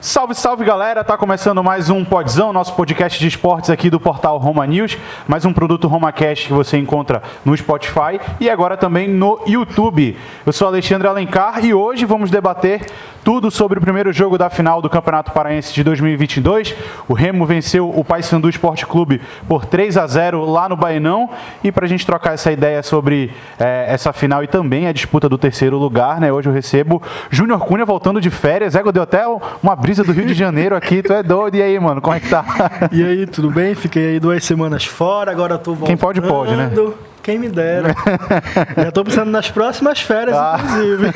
Salve, salve galera, tá começando mais um Podzão, nosso podcast de esportes aqui do portal Roma News, mais um produto RomaCast que você encontra no Spotify e agora também no YouTube. Eu sou Alexandre Alencar e hoje vamos debater tudo sobre o primeiro jogo da final do Campeonato Paraense de 2022. O Remo venceu o Paysandu Esporte Clube por 3-0 lá no Baenão. E para a gente trocar essa ideia sobre essa final e também a disputa do terceiro lugar, né? Hoje eu recebo Júnior Cunha voltando de férias. Deu até uma brisa do Rio de Janeiro aqui. Tu é doido. E aí, mano, como é que tá? E aí, tudo bem? Fiquei aí 2 semanas fora, agora tô voltando. Quem pode, pode, né? Quem me dera. Já tô pensando nas próximas férias, inclusive.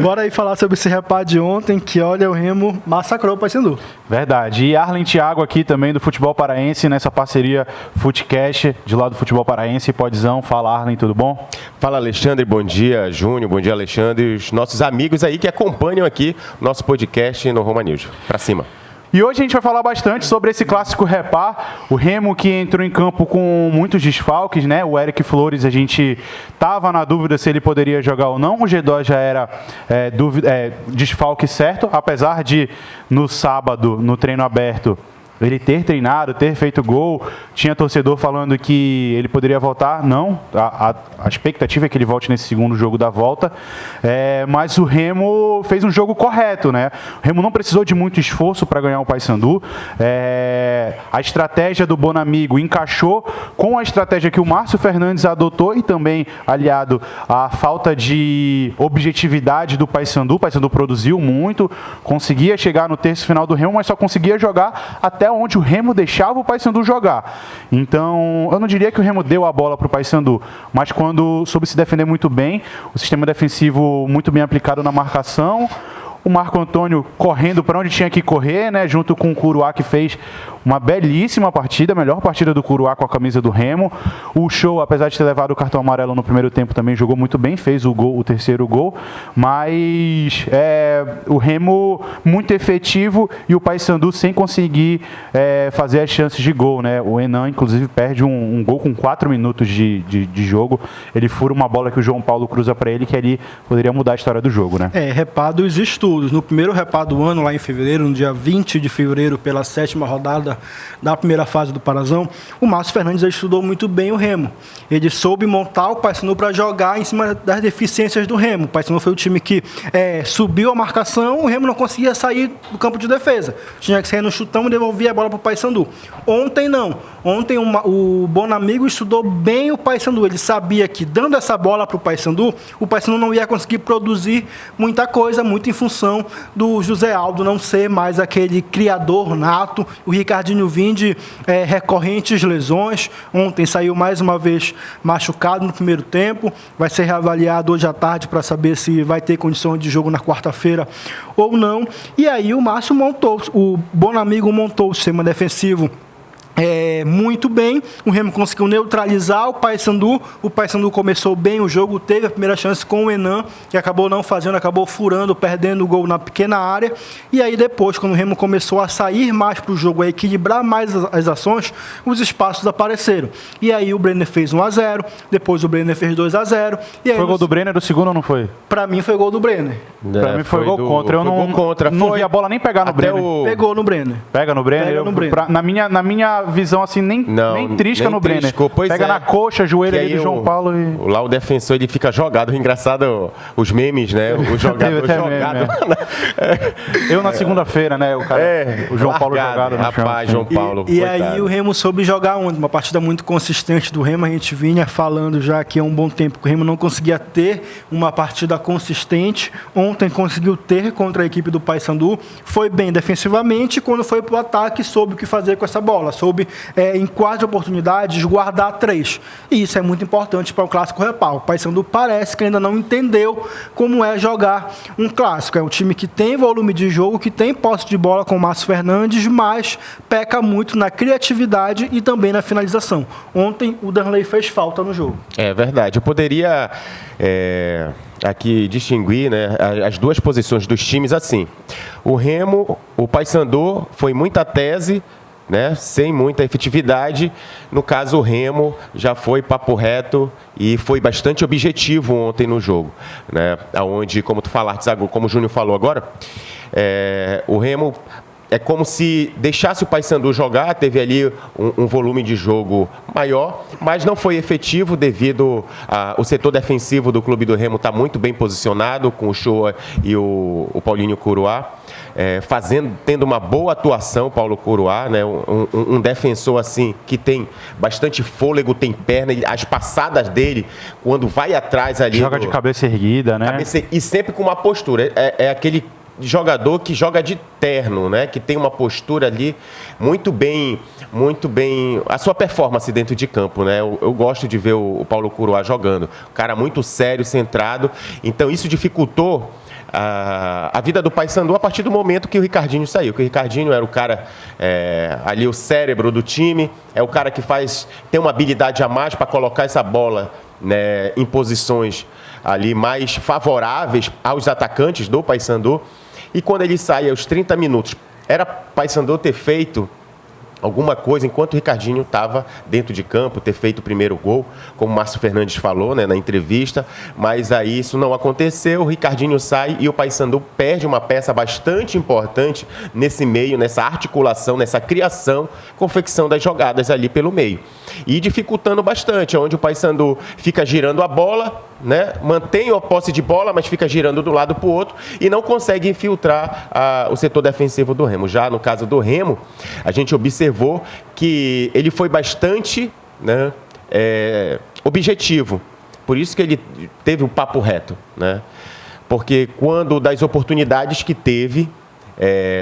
Bora aí falar sobre esse repá de ontem, que olha, o Remo massacrou o Paysandu. Verdade. E Arlen Thiago aqui também do Futebol Paraense, nessa parceria Futecast, de lá do Futebol Paraense. Podzão, fala Arlen, tudo bom? Fala Alexandre, bom dia Júnior, bom dia Alexandre, os nossos amigos aí que acompanham aqui o nosso podcast no Roma News. Pra cima. E hoje a gente vai falar bastante sobre esse clássico repá, o Remo que entrou em campo com muitos desfalques, né? O Eric Flores, a gente estava na dúvida se ele poderia jogar ou não, o G2 já era desfalque certo, apesar de no sábado, no treino aberto, ele ter treinado, ter feito gol, tinha torcedor falando que ele poderia voltar. Não, a expectativa é que ele volte nesse segundo jogo da volta, mas o Remo fez um jogo correto, né? O Remo não precisou de muito esforço para ganhar o Paysandu. A estratégia do Bonamigo encaixou com a estratégia que o Márcio Fernandes adotou e também aliado à falta de objetividade do Paysandu. O Paysandu produziu muito, conseguia chegar no terço final do Remo, mas só conseguia jogar até onde o Remo deixava o Paysandu jogar. Então, eu não diria que o Remo deu a bola para o Paysandu, mas quando soube se defender muito bem, o sistema defensivo muito bem aplicado na marcação, o Marco Antônio correndo para onde tinha que correr, né, junto com o Curuá, que fez uma belíssima partida, a melhor partida do Curuá com a camisa do Remo. O Show, apesar de ter levado o cartão amarelo no primeiro tempo, também jogou muito bem, fez o terceiro gol, mas o Remo muito efetivo e o Paysandu sem conseguir fazer as chances de gol, né? O Enan, inclusive, perde um gol com 4 minutos de jogo. Ele fura uma bola que o João Paulo cruza para ele, que ali poderia mudar a história do jogo, né? Repá dos estudos. No primeiro repá do ano, lá em fevereiro, no dia 20 de fevereiro, pela 7ª rodada da primeira fase do Parazão, o Márcio Fernandes estudou muito bem o Remo. Ele soube montar o Paysandu para jogar em cima das deficiências do Remo. O Paysandu foi o time que subiu a marcação, o Remo não conseguia sair do campo de defesa. Tinha que sair no chutão e devolver a bola para o Paysandu. Ontem não. Ontem o Bonamigo estudou bem o Paysandu. Ele sabia que dando essa bola para o Paysandu não ia conseguir produzir muita coisa, muito em função do José Aldo não ser mais aquele criador nato. O Ricardinho Vinde, recorrentes lesões. Ontem saiu mais uma vez machucado no primeiro tempo. Vai ser reavaliado hoje à tarde para saber se vai ter condição de jogo na quarta-feira ou não. E aí o Bonamigo montou o sistema defensivo muito bem. O Remo conseguiu neutralizar o Paysandu. O Paysandu começou bem o jogo, teve a primeira chance com o Enan, que acabou não fazendo, acabou furando, perdendo o gol na pequena área. E aí depois, quando o Remo começou a sair mais para o jogo, a equilibrar mais as ações, os espaços apareceram. E aí o Brenner fez 1-0, depois o Brenner fez 2-0. E aí foi gol do Brenner do segundo ou não foi? Para mim foi gol do Brenner. Para mim foi gol contra. Eu não vi a bola nem pegar no Brenner. Pegou no Brenner. Pega no Brenner? Na minha visão assim, nem trisca nem no Brenner. Pega na coxa, joelho aí do João Paulo e... Lá o defensor, ele fica jogado. Engraçado os memes, né? O jogador jogado. Eu na segunda-feira, né? O João Paulo jogado no rapaz, chão. João Paulo. E aí o Remo soube jogar ontem. Uma partida muito consistente do Remo. A gente vinha falando já que há um bom tempo que o Remo não conseguia ter uma partida consistente. Ontem conseguiu ter contra a equipe do Paysandu. Foi bem defensivamente. Quando foi para o ataque, soube o que fazer com essa bola. Soube em 4 oportunidades, guardar 3. E isso é muito importante para o clássico repá. O Paysandu parece que ainda não entendeu como é jogar um clássico. É um time que tem volume de jogo, que tem posse de bola com o Márcio Fernandes, mas peca muito na criatividade e também na finalização. Ontem o Danley fez falta no jogo. É verdade. Eu poderia aqui distinguir, né, as duas posições dos times assim. O Remo, o Paysandu foi muita tese, né, sem muita efetividade. No caso, o Remo já foi papo reto e foi bastante objetivo ontem no jogo, né, onde, como tu falaste, como o Júnior falou agora, o Remo é como se deixasse o Paysandu jogar, teve ali um volume de jogo maior, mas não foi efetivo devido ao setor defensivo do clube do Remo estar muito bem posicionado, com o Shoa e o Paulinho Curuá, tendo uma boa atuação, Paulo Curuá, né? Um defensor assim que tem bastante fôlego, tem perna, as passadas dele, quando vai atrás ali... Joga de cabeça erguida, né? E sempre com uma postura, é aquele jogador que joga de terno, né? Que tem uma postura ali muito bem, a sua performance dentro de campo, né? Eu gosto de ver o Paulo Curuá jogando, um cara muito sério, centrado, então isso dificultou a vida do Paysandu a partir do momento que o Ricardinho saiu, que o Ricardinho era o cara, ali o cérebro do time, é o cara que tem uma habilidade a mais para colocar essa bola, né, em posições ali mais favoráveis aos atacantes do Paysandu. E quando ele sai aos 30 minutos, era Paysandu ter feito alguma coisa enquanto o Ricardinho estava dentro de campo, ter feito o primeiro gol, como o Márcio Fernandes falou, né, na entrevista, mas aí isso não aconteceu, o Ricardinho sai e o Paysandu perde uma peça bastante importante nesse meio, nessa articulação, nessa criação, confecção das jogadas ali pelo meio. E dificultando bastante, onde o Paysandu fica girando a bola, né, mantém a posse de bola, mas fica girando de um lado para o outro e não consegue infiltrar o setor defensivo do Remo. Já no caso do Remo, a gente observou que ele foi bastante, né, objetivo. Por isso que ele teve o papo reto, né? Porque quando das oportunidades que teve,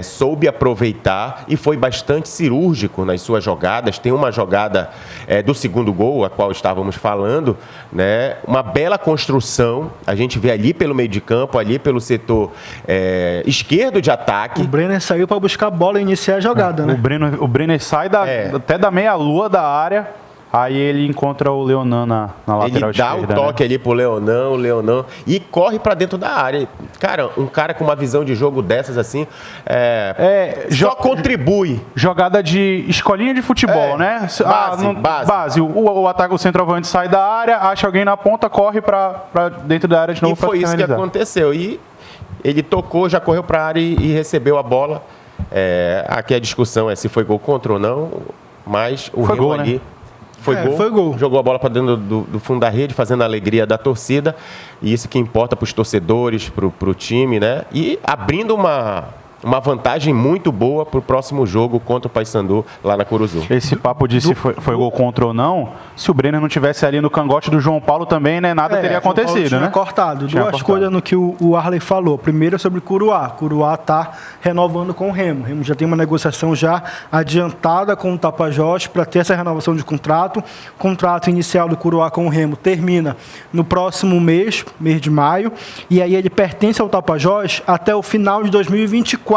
soube aproveitar e foi bastante cirúrgico nas suas jogadas. Tem uma jogada do segundo gol, a qual estávamos falando, né? Uma bela construção, a gente vê ali pelo meio de campo, ali pelo setor esquerdo de ataque. O Brenner saiu para buscar a bola e iniciar a jogada, né? O Brenner sai até da meia-lua da área. Aí ele encontra o Leonan na lateral esquerda. Ele dá o toque, né, ali pro Leonan, e corre para dentro da área. Cara, um cara com uma visão de jogo dessas assim, só contribui. Jogada de escolinha de futebol, né? Base. O centroavante sai da área, acha alguém na ponta, corre para dentro da área de novo para finalizar. E foi isso que aconteceu. E ele tocou, já correu para a área e recebeu a bola. Aqui a discussão é se foi gol contra ou não, mas o Remo ali... Né? Foi gol. Jogou a bola para dentro do fundo da rede, fazendo a alegria da torcida. E isso que importa para os torcedores, para o time, né? E abrindo uma vantagem muito boa para o próximo jogo contra o Paysandu lá na Curuzu. Esse papo de se foi gol contra ou não, se o Brenner não tivesse ali no cangote do João Paulo também, né, nada teria acontecido, né? Duas coisas no que o Arley falou. Primeiro é sobre Curuá. Curuá está renovando com o Remo. O Remo já tem uma negociação já adiantada com o Tapajós para ter essa renovação de contrato. O contrato inicial do Curuá com o Remo termina no próximo mês de maio, e aí ele pertence ao Tapajós até o final de 2024.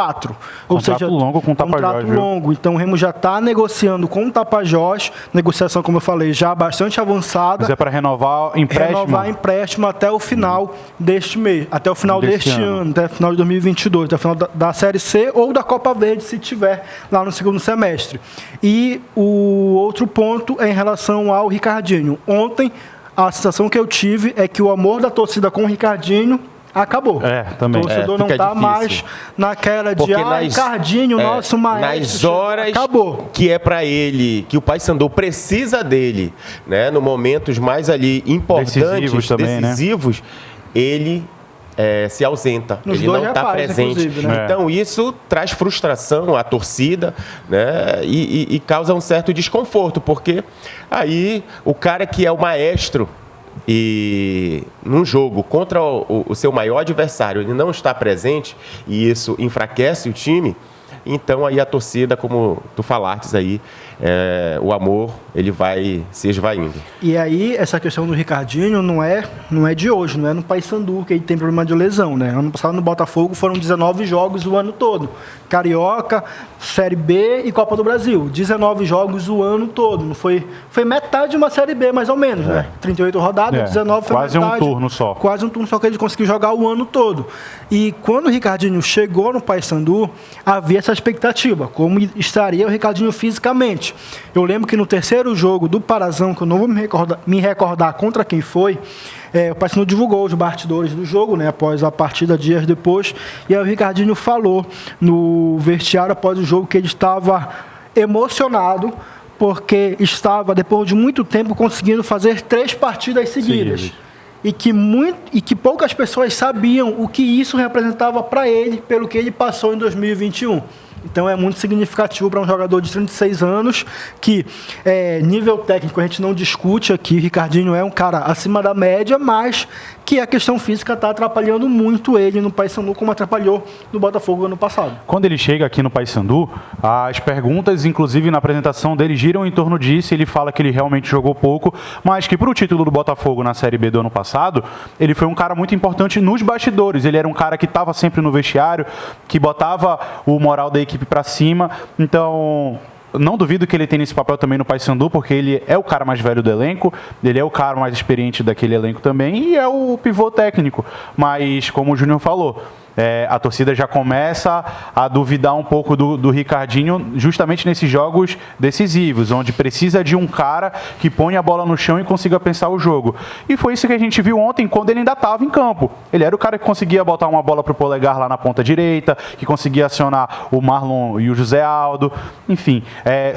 Ou seja, longo com o Tapajós, contrato longo. Então o Remo já está negociando com o Tapajós, negociação, como eu falei, já bastante avançada. Mas é para renovar empréstimo? Renovar empréstimo até o final deste mês, até o final deste ano, até o final de 2022, até o final da Série C ou da Copa Verde, se tiver lá no segundo semestre. E o outro ponto é em relação ao Ricardinho. Ontem, a sensação que eu tive é que o amor da torcida com o Ricardinho acabou. Também. O torcedor não está mais naquela de Ricardinho, nosso maestro. Nas horas acabou. Que é para ele, que o Paysandu precisa dele, né? No momentos mais ali importantes, decisivos, ele se ausenta, ele não está presente. Né? Então isso traz frustração à torcida, né? E causa um certo desconforto, porque aí o cara que é o maestro e num jogo contra o seu maior adversário, ele não está presente e isso enfraquece o time, então aí a torcida, como tu falaste aí, o amor, ele vai se esvaindo. E aí, essa questão do Ricardinho não é de hoje, não é no Paysandu que ele tem problema de lesão, né? Ano passado no Botafogo foram 19 jogos o ano todo. Carioca, Série B e Copa do Brasil. 19 jogos o ano todo. Não foi metade de uma Série B, mais ou menos, né? 38 rodadas, 19 foi quase metade. Um turno só. Quase um turno só que ele conseguiu jogar o ano todo. E quando o Ricardinho chegou no Paysandu, havia essa expectativa, como estaria o Ricardinho fisicamente. Eu lembro que no terceiro jogo do Parazão, que eu não vou me recordar contra quem foi, o Paysandu divulgou os bastidores do jogo, né, após a partida, dias depois, e aí o Ricardinho falou no vestiário após o jogo que ele estava emocionado porque estava, depois de muito tempo, conseguindo fazer 3 partidas seguidas. E que poucas pessoas sabiam o que isso representava para ele, pelo que ele passou em 2021. Então é muito significativo para um jogador de 36 anos, que nível técnico a gente não discute aqui. O Ricardinho é um cara acima da média, mas que a questão física está atrapalhando muito ele no Paysandu, como atrapalhou no Botafogo ano passado. Quando ele chega aqui no Paysandu, as perguntas, inclusive na apresentação dele, giram em torno disso. Ele fala que ele realmente jogou pouco, mas que para o título do Botafogo na Série B do ano passado, ele foi um cara muito importante nos bastidores. Ele era um cara que estava sempre no vestiário, que botava o moral da equipe para cima. Então, não duvido que ele tenha esse papel também no Paysandu, porque ele é o cara mais velho do elenco, ele é o cara mais experiente daquele elenco também e é o pivô técnico. Mas, como o Júnior falou, a torcida já começa a duvidar um pouco do Ricardinho justamente nesses jogos decisivos, onde precisa de um cara que põe a bola no chão e consiga pensar o jogo. E foi isso que a gente viu ontem, quando ele ainda estava em campo. Ele era o cara que conseguia botar uma bola para o Polegar lá na ponta direita, que conseguia acionar o Marlon e o José Aldo. Enfim,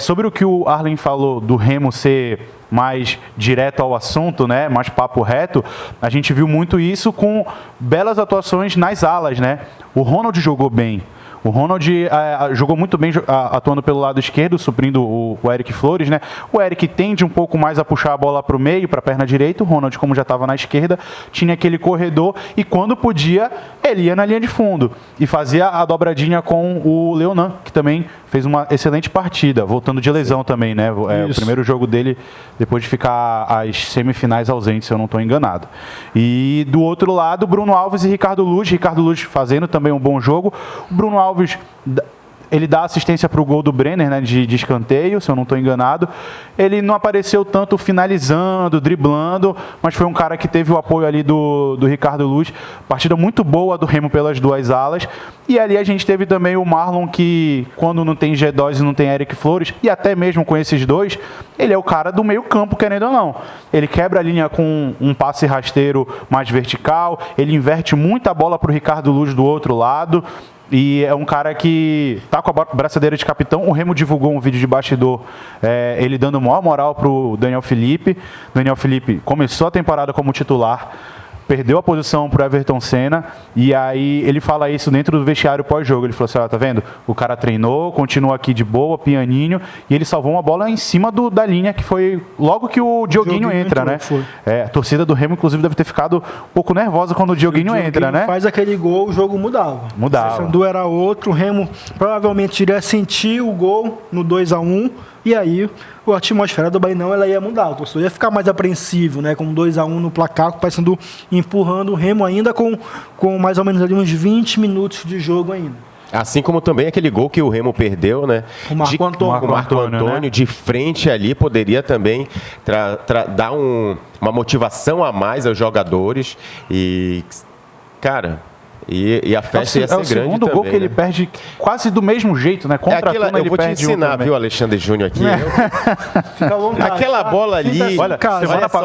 sobre o que o Arlen falou do Remo ser mais direto ao assunto, né, mais papo reto, a gente viu muito isso com belas atuações nas alas, né? O Ronald jogou bem. O Ronald jogou muito bem atuando pelo lado esquerdo, suprindo o Eric Flores, né? O Eric tende um pouco mais a puxar a bola para o meio, para a perna direita. O Ronald, como já estava na esquerda, tinha aquele corredor e quando podia, ele ia na linha de fundo e fazia a dobradinha com o Leonan, que também fez uma excelente partida, voltando de lesão também, né? O primeiro jogo dele, depois de ficar as semifinais ausentes, se eu não estou enganado. E do outro lado, Bruno Alves e Ricardo Luz. Ricardo Luz fazendo também um bom jogo. O Bruno Alves, ele dá assistência para o gol do Brenner, né, de escanteio, se eu não estou enganado. Ele não apareceu tanto finalizando, driblando, mas foi um cara que teve o apoio ali do Ricardo Luz. Partida muito boa do Remo pelas duas alas. E ali a gente teve também o Marlon, que quando não tem G2 e não tem Eric Flores, e até mesmo com esses dois, ele é o cara do meio campo, querendo ou não. Ele quebra a linha com um passe rasteiro mais vertical, ele inverte muita bola para o Ricardo Luz do outro lado. E é um cara que tá com a braçadeira de capitão. O Remo divulgou um vídeo de bastidor, ele dando maior moral pro Daniel Felipe. Daniel Felipe começou a temporada como titular, perdeu a posição pro Everton Senna, e aí ele fala isso dentro do vestiário pós-jogo. Ele falou assim, tá vendo? O cara treinou, continua aqui de boa, pianinho, e ele salvou uma bola em cima da linha, que foi logo que o Dioguinho entra, entrou, né? A torcida do Remo, inclusive, deve ter ficado um pouco nervosa quando o Dioguinho entra, né? Faz aquele gol, o jogo mudava. O Paysandu era outro, o Remo provavelmente iria sentir o gol no 2-1, e aí a atmosfera do Bainão ela ia mudar. O torcedor ia ficar mais apreensivo, né? Com 2-1 no placar, com o Paysandu empurrando o Remo ainda com mais ou menos ali uns 20 minutos de jogo ainda. Assim como também aquele gol que o Remo perdeu, né? O Marco Antônio, né? De frente ali, poderia também dar uma motivação a mais aos jogadores. E, cara... E a festa ia ser grande também. É o segundo gol que ele perde quase do mesmo jeito, né? Contra a Tuna, eu vou te ensinar, viu, Alexandre Júnior aqui. Fica à vontade. Aquela bola ali... Olha,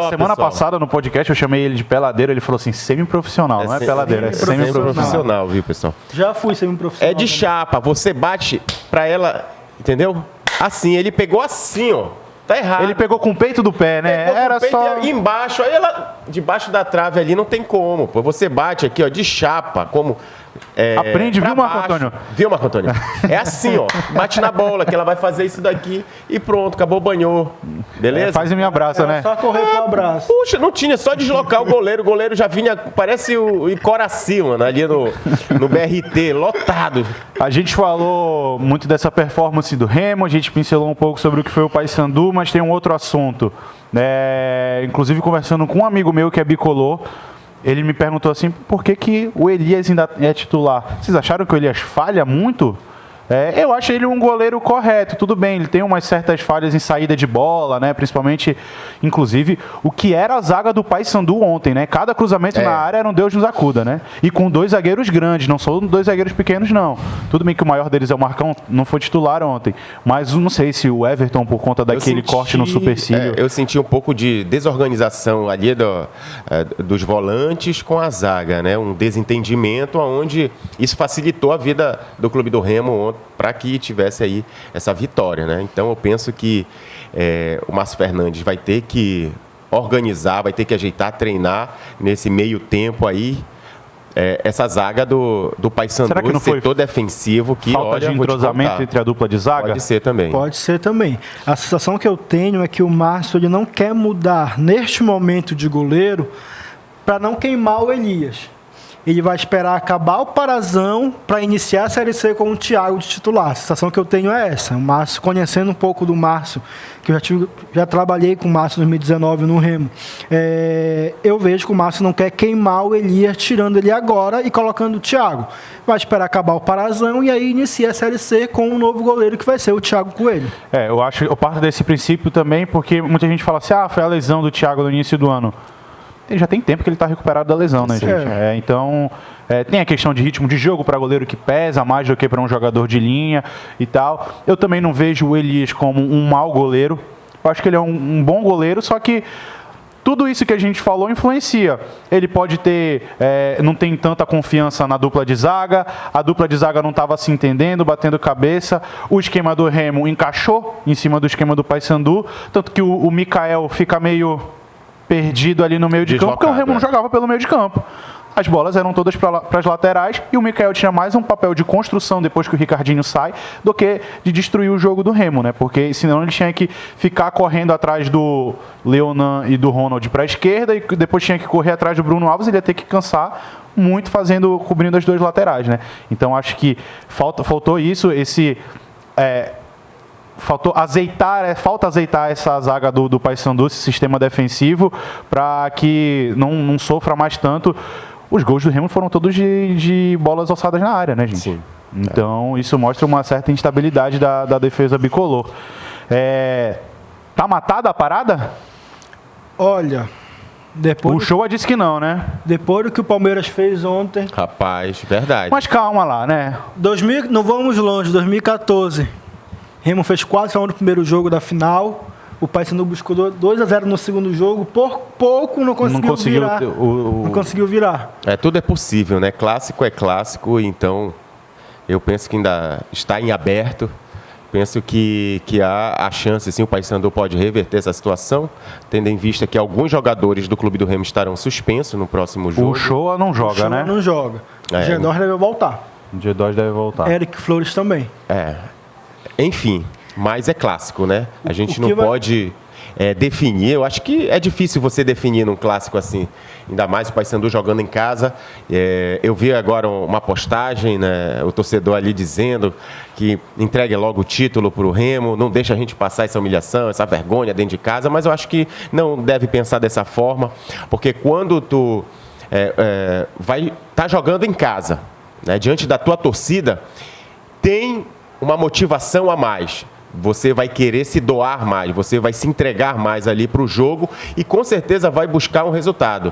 semana passada no podcast eu chamei ele de peladeiro, ele falou assim, semi-profissional, não é peladeiro, é semi-profissional, viu, pessoal? Já fui semi-profissional. É de chapa, você bate pra ela, entendeu? Assim, ele pegou assim, ó. Tá errado. Ele pegou com o peito do pé, né? Era só... Embaixo, aí ela... Debaixo da trave ali não tem como, pô. Você bate aqui, ó, de chapa, como... Aprende, viu, Marco Antônio? Viu, Marco Antônio? É assim, ó. Bate na bola, que ela vai fazer isso daqui e pronto, acabou, banhou. Beleza? Faz e me abraça, né? Só correr pro abraço. Puxa, não tinha, só deslocar o goleiro já vinha, parece o Icoraci, mano, ali no BRT, lotado. A gente falou muito dessa performance do Remo, a gente pincelou um pouco sobre o que foi o Paysandu, mas tem um outro assunto. Inclusive, conversando com um amigo meu que é bicolor, ele me perguntou assim, por que o Elias ainda é titular? Vocês acharam que o Elias falha muito Eu acho ele um goleiro correto, tudo bem, ele tem umas certas falhas em saída de bola, né? Principalmente, inclusive, o que era a zaga do Paysandu ontem, né? Cada cruzamento na área era um Deus nos acuda, né? E com 2 zagueiros grandes, não são 2 zagueiros pequenos, não. Tudo bem que o maior deles é o Marcão, não foi titular ontem, mas não sei se o Everton, por conta daquele corte no supercílio... eu senti um pouco de desorganização ali dos volantes com a zaga, né? Um desentendimento onde isso facilitou a vida do Clube do Remo ontem, para que tivesse aí essa vitória, né? Então eu penso que o Márcio Fernandes vai ter que organizar, vai ter que ajeitar, treinar nesse meio tempo aí essa zaga do Paysandu, será que não foi setor defensivo que falta de entrosamento entre a dupla de zaga? Pode ser também. Pode ser também. A sensação que eu tenho é que o Márcio ele não quer mudar neste momento de goleiro para não queimar o Elias. Ele vai esperar acabar o Parazão para iniciar a Série C com o Thiago de titular. A sensação que eu tenho é essa. O Márcio, conhecendo um pouco do Márcio, que eu já trabalhei com o Márcio em 2019 no Remo, eu vejo que o Márcio não quer queimar o Elias, tirando ele agora e colocando o Thiago. Vai esperar acabar o Parazão e aí inicia a Série C com um novo goleiro que vai ser o Thiago Coelho. Eu parto desse princípio também, porque muita gente fala assim, foi a lesão do Thiago no início do ano. Ele já tem tempo que ele está recuperado da lesão, né, gente? Então, tem a questão de ritmo de jogo para goleiro que pesa mais do que para um jogador de linha e tal. Eu também não vejo o Elias como um mau goleiro. Eu acho que ele é um bom goleiro, só que tudo isso que a gente falou influencia. Ele pode ter, não tem tanta confiança na dupla de zaga, a dupla de zaga não estava se entendendo, batendo cabeça, o esquema do Remo encaixou em cima do esquema do Paysandu, tanto que o Mikael fica meio perdido ali no meio de campo, porque o Remo não jogava pelo meio de campo. As bolas eram todas para as laterais e o Mikael tinha mais um papel de construção depois que o Ricardinho sai do que de destruir o jogo do Remo, né? Porque senão ele tinha que ficar correndo atrás do Leonan e do Ronald para a esquerda e depois tinha que correr atrás do Bruno Alves, ele ia ter que cansar muito cobrindo as 2 laterais, né? Então acho que faltou isso, falta azeitar essa zaga do Paysandu, esse sistema defensivo, para que não sofra mais tanto. Os gols do Remo foram todos de bolas alçadas na área, né, gente? Sim. Então, isso mostra uma certa instabilidade da defesa bicolor. Tá matada a parada? Olha, o Showa disse que não, né? Depois do que o Palmeiras fez ontem... Rapaz, verdade. Mas calma lá, né? Não vamos longe, 2014... Remo fez 4-1 no primeiro jogo da final. O Paysandu buscou 2-0 no segundo jogo. Por pouco não conseguiu virar. Não conseguiu virar. Tudo é possível, né? Clássico é clássico, então eu penso que ainda está em aberto. Penso que há a chance, sim, o Paysandu pode reverter essa situação, tendo em vista que alguns jogadores do Clube do Remo estarão suspensos no próximo jogo. O Showa não joga, né? Não joga. O Gedós deve voltar. O Gedós deve voltar. Eric Flores também. Enfim, mas é clássico, né? A gente não pode definir. Eu acho que é difícil você definir num clássico assim. Ainda mais o Paysandu jogando em casa. Eu vi agora uma postagem, né? O torcedor ali dizendo que entregue logo o título para o Remo, não deixa a gente passar essa humilhação, essa vergonha dentro de casa. Mas eu acho que não deve pensar dessa forma, porque quando tu vai estar jogando em casa, né? Diante da tua torcida, tem uma motivação a mais. Você vai querer se doar mais, você vai se entregar mais ali para o jogo e com certeza vai buscar um resultado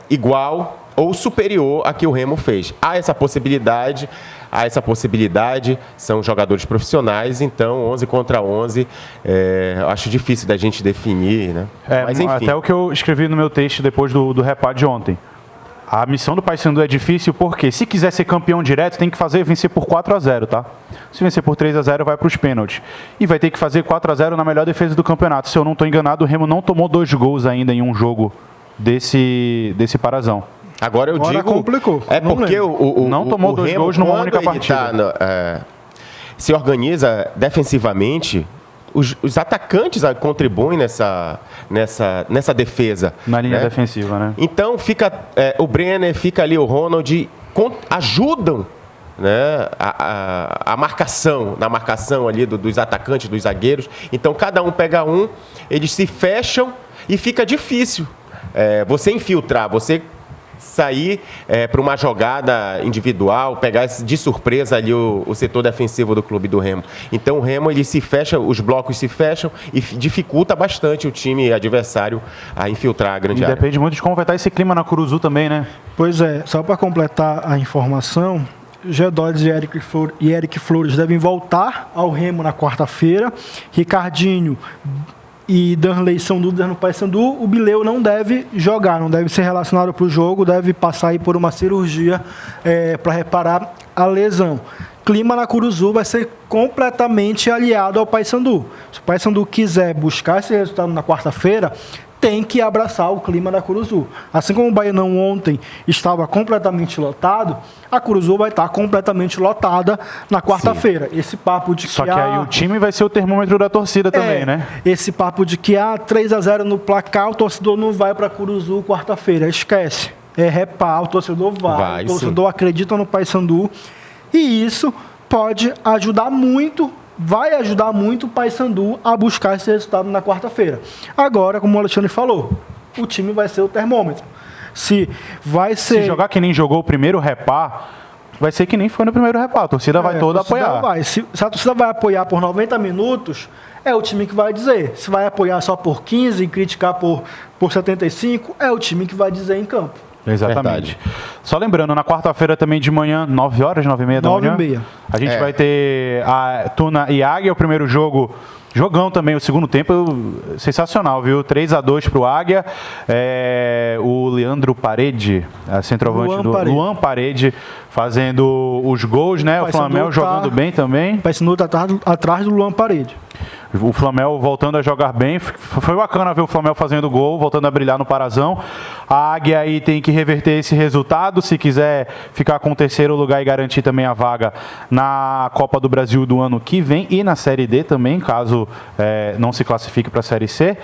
igual ou superior a que o Remo fez. Há essa possibilidade, são jogadores profissionais, então 11 contra 11, acho difícil da gente definir, né? Mas enfim. Até o que eu escrevi no meu texto depois do repá de ontem. A missão do Paysandu é difícil porque, se quiser ser campeão direto, tem que vencer por 4-0, tá? Se vencer por 3-0, vai para os pênaltis. E vai ter que fazer 4-0 na melhor defesa do campeonato. Se eu não estou enganado, o Remo não tomou 2 gols ainda em um jogo desse Parazão. Agora digo... complicou. Porque não tomou 2 gols numa única partida. Se organiza defensivamente... Os atacantes contribuem nessa defesa. Na linha defensiva, né? Então, fica o Brenner, fica ali o Ronald, ajudam, né, a marcação, na marcação ali dos atacantes, dos zagueiros. Então, cada um pega eles se fecham e fica difícil você infiltrar, você sair para uma jogada individual, pegar de surpresa ali o setor defensivo do clube do Remo. Então o Remo ele se fecha, os blocos se fecham e dificulta bastante o time adversário a infiltrar a grande área. Depende muito de como vai estar esse clima na Curuzu também, né? Pois é, só para completar a informação, G2 e Eric Flores devem voltar ao Remo na quarta-feira. Ricardinho e Danley são dúvidas no Paysandu. O Bileu não deve jogar, não deve ser relacionado para o jogo, deve passar aí por uma cirurgia para reparar a lesão. Clima na Curuzu vai ser completamente aliado ao Paysandu. Se o Paysandu quiser buscar esse resultado na quarta-feira, tem que abraçar o clima da Curuzu. Assim como o Baianão ontem estava completamente lotado, a Curuzu vai estar completamente lotada na quarta-feira. Esse papo de que Só que aí o time vai ser o termômetro da torcida também, né? Esse papo de que 3-0 no placar, o torcedor não vai para Curuzu quarta-feira. Esquece. É repar, o torcedor vai. O torcedor acredita no Paysandu. E isso pode ajudar muito, vai ajudar muito o Paysandu a buscar esse resultado na quarta-feira. Agora, como o Alexandre falou, o time vai ser o termômetro. Se jogar que nem jogou o primeiro repar, vai ser que nem foi no primeiro repar. A torcida vai toda apoiar. Se a torcida vai apoiar por 90 minutos, é o time que vai dizer. Se vai apoiar só por 15 e criticar por 75, é o time que vai dizer em campo. Exatamente. Verdade. Só lembrando, na quarta-feira também de manhã, 9 horas, 9h30 da manhã, 9h30. A gente vai ter a Tuna e Águia, o primeiro jogo. Jogão também, o segundo tempo, sensacional, viu? 3-2 para o Águia. O Leandro Parede, centroavante do Luan Parede, fazendo os gols, né? O Flamengo jogando bem também. O Paysandu tá atrás do Luan Parede. O Flamengo voltando a jogar bem. Foi bacana ver o Flamengo fazendo gol, voltando a brilhar no Parazão. A Águia aí tem que reverter esse resultado se quiser ficar com o terceiro lugar e garantir também a vaga na Copa do Brasil do ano que vem e na Série D também, caso não se classifique para a Série C.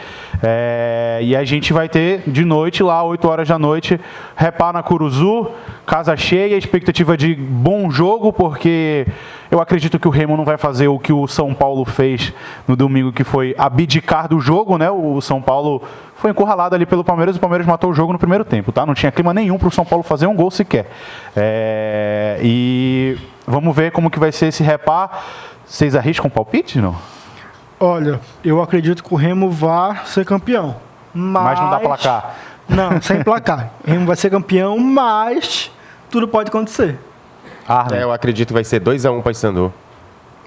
E a gente vai ter de noite lá, 8 horas da noite, repar na Curuzu, casa cheia, expectativa de bom jogo, porque eu acredito que o Remo não vai fazer o que o São Paulo fez no domingo, que foi abdicar do jogo, né? O São Paulo foi encurralado ali pelo Palmeiras, o Palmeiras matou o jogo no primeiro tempo, tá? Não tinha clima nenhum para o São Paulo fazer um gol sequer. E vamos ver como que vai ser esse repar. Vocês arriscam um palpite, não? Olha, eu acredito que o Remo vai ser campeão. Mas não dá placar. Não, sem placar. O Remo vai ser campeão, mas tudo pode acontecer. Eu acredito que vai ser 2-1 Paysandu.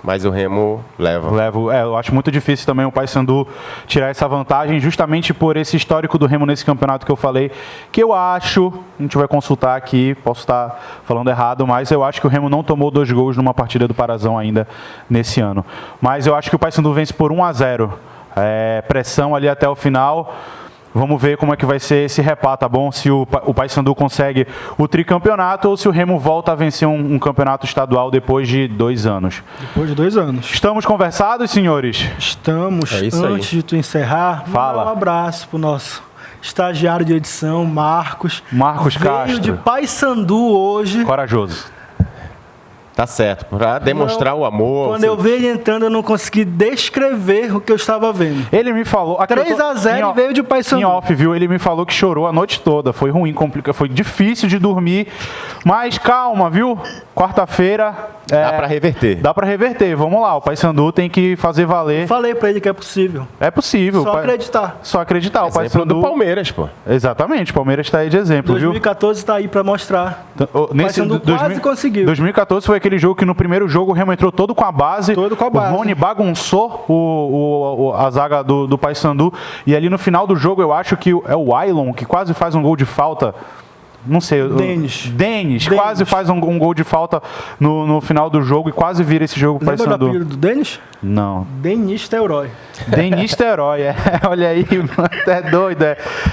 Mas o Remo leva. Eu acho muito difícil também o Paysandu tirar essa vantagem, justamente por esse histórico do Remo nesse campeonato que eu falei, que eu acho, a gente vai consultar aqui, posso estar falando errado, mas eu acho que o Remo não tomou 2 gols numa partida do Parazão ainda nesse ano. Mas eu acho que o Paysandu vence por 1-0. Pressão ali até o final. Vamos ver como é que vai ser esse repar, tá bom? Se o Paysandu consegue o tricampeonato ou se o Remo volta a vencer um campeonato estadual depois de 2 anos. Depois de 2 anos. Estamos conversados, senhores? Estamos. Antes de tu encerrar, fala. Um abraço pro nosso estagiário de edição, Marcos. Marcos Castro. Veio de Paysandu hoje. Corajoso. Tá certo, para demonstrar o amor. Quando eu vi ele entrando, eu não consegui descrever o que eu estava vendo. Ele me falou... 3-0 e veio de Paysandu. Em off, viu? Ele me falou que chorou a noite toda. Foi ruim, complicado, foi difícil de dormir. Mas calma, viu? Quarta-feira... Dá para reverter. Dá para reverter. Vamos lá, o Paysandu tem que fazer valer. Eu falei para ele que é possível. É possível. Só acreditar. Só acreditar. Exemplo o Paysandu do Palmeiras, pô. Exatamente, o Palmeiras está aí de exemplo, 2014 está aí para mostrar. O Paysandu quase conseguiu. 2014 foi aquele jogo que no primeiro jogo o Remo entrou todo com a base. Todo com a base. O Rony bagunçou a zaga do Paysandu. E ali no final do jogo eu acho que é o Ailon que quase faz um gol de falta. Não sei. Denis quase faz um gol de falta no final do jogo e quase vira esse jogo para o Paysandu. Lembra do apelido do Denis? Não. Denis Terói. Denis Terói, olha aí, é doido.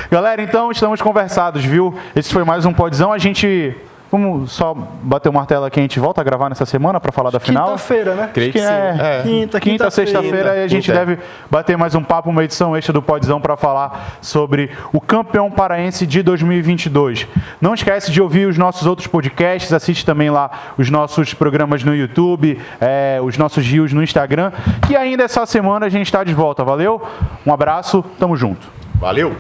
Galera, então estamos conversados, viu? Esse foi mais um Podzão. Vamos só bater o martelo aqui, a gente volta a gravar nessa semana para falar da final. Quinta-feira, né? Creio que sim. Quinta, sexta-feira, e a gente deve bater mais um papo, uma edição extra do Podzão para falar sobre o campeão paraense de 2022. Não esquece de ouvir os nossos outros podcasts, assiste também lá os nossos programas no YouTube, os nossos reels no Instagram, que ainda essa semana a gente está de volta, valeu? Um abraço, tamo junto. Valeu!